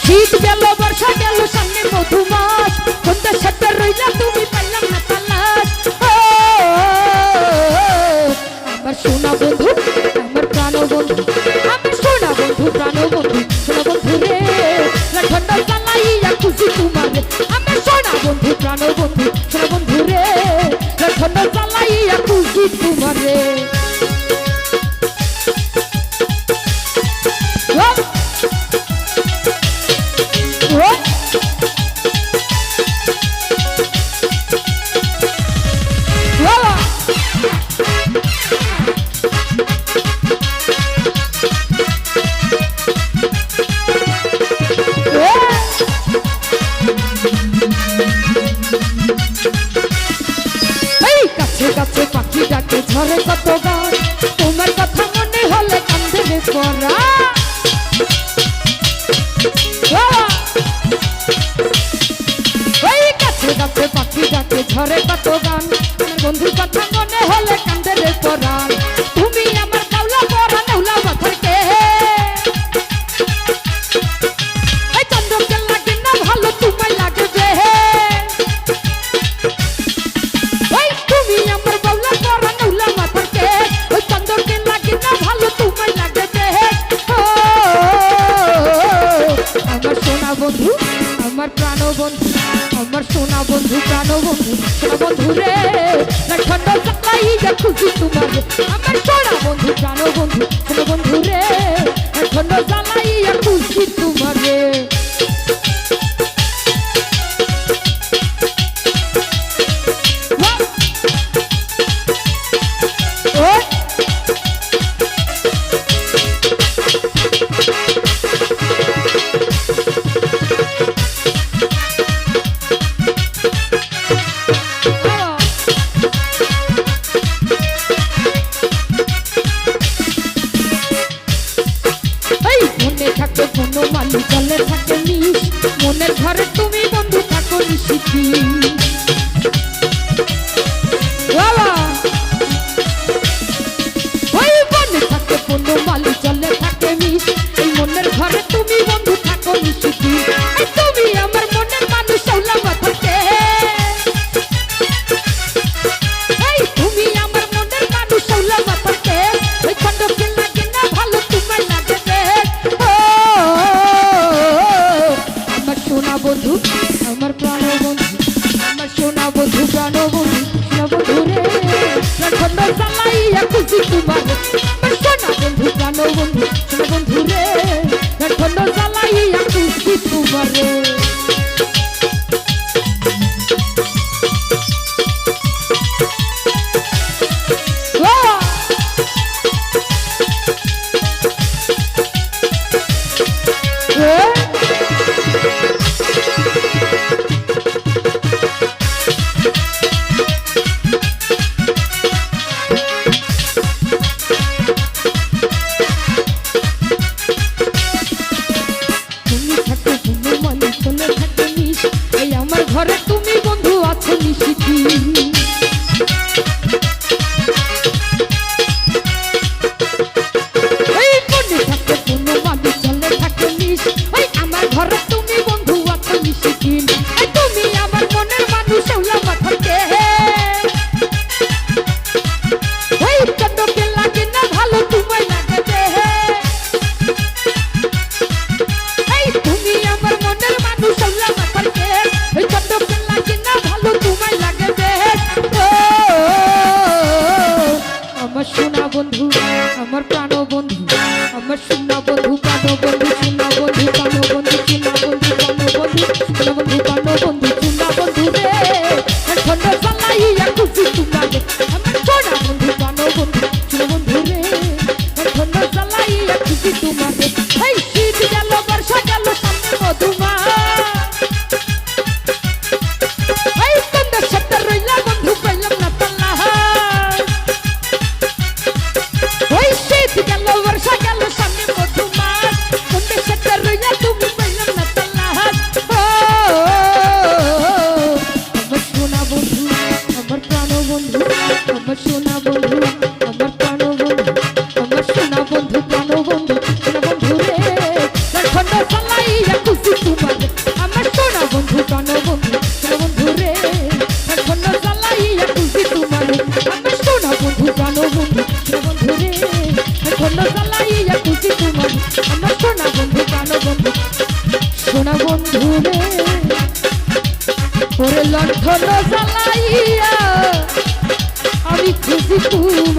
শীত গেল বর্ষা গেল সামনে মধুমাস কোনটা সাথে রইলা তুমি পাইলাম না তালাশ আমার সোনা বন্ধু আমার প্রাণ বন্ধু আমার সোনা বন্ধু প্রাণ বন্ধু সোনা বন্ধু রে ঠান্ডা জ্বালাইয়া খুশি তোমার আমার সোনা বন্ধু প্রাণ বন্ধু সোনা বন্ধু রে ঠান্ডা জ্বালাইয়া খুশি তোমার রে কাছে পাখি ডাকে ঝরে কত গান তোমার কথা মনে হলে কান্দে রে পরা ওই কাছে কাছে পাখি ডাকে ঝরে কত গান আমার বন্ধুর কথা মনে হলে কান্দে রে পরা তুমি আমার কাউলা পরা নাউলা মাথাকে এই চন্দ্রকে লাগে না ভালো তোমায় লাগে যে বন্ধু আমার প্রাণ বন্ধু আমার সোনা বন্ধু প্রাণ বন্ধু সোনা বন্ধু রে ঠান্ডা জ্বালাইয়া খুশি তোমার আমার সোনা বন্ধু প্রাণ বন্ধু সোনা বন্ধু রে ঠান্ডা জ্বালাইয়া খুশি তোমার রে কোনো মালি জলে থাকে নিশ মনের ঘরে তুমি বন্ধু থাকো নিশিতি ওই বনে থাকে কোনো মালি জলে থাকে নিশ এই মনের ঘরে তুমি বন্ধু থাকো নিশিতি তুমি আমার মনের মানুষ হলা মাথাকে তুমি আমার মনের মানুষ হলা মাথাকে ওই খন্ডকে লাগে না ভালো তোমায় লাগে বন্ধু আমার প্রাণ বন্ধু আমার সোনা বন্ধু প্রাণ বন্ধু সোনা বন্ধু রে ঠান্ডা জ্বালাইয়া খুশি তোমার আমার সোনা বন্ধু প্রাণ বন্ধু সোনা বন্ধু রে ঠান্ডা জ্বালাইয়া খুশি তোমার রে আমার ঘরে তুমি বন্ধু আছো নিশিতি এই মনে থাকে কোনো বালি চলে থাকে নিশ ওই আমার ঘরে তুমি বন্ধু আছো নিশিতি তুমি আমার মনের মানুষ হলা মাথাকে ওই চন্দ্রকে লাগে না ভালো তোমায় লাগে তুমি আমার মনের মানুষ হলা মাথাকে চন্দ্রকে লাগে না ভালো তোমায় লাগে আমার সোনা বন্ধু আমার প্রাণ বন্ধু আমার সোনা বন্ধু প্রাণ বন্ধু সোনা বন্ধু প্রাণ বন্ধু সোনা বন্ধু প্রাণ বন্ধু সোনা বন্ধু প্রাণ বন্ধু সোনা বন্ধু রে ঠান্ডা জ্বালাইয়া খুশি তোমার আমার সোনা বন্ধু প্রাণ বন্ধু সোনা বন্ধু রে ঠান্ডা জ্বালাইয়া খুশি তোমার এই শীত গেল বর্ষা গেল সামনে মধুমা আমার সোনা বন্ধু আমার প্রাণ বন্ধু আমার সোনা বন্ধু প্রাণ বন্ধু সোনা বন্ধু ধন্য জ্বালাইয়া খুশি তোমার আমার সোনা বন্ধু প্রাণ বন্ধু সোনা বন্ধু রে ওরে লণ্ঠন জ্বালাইয়া আমি খুশি তোমার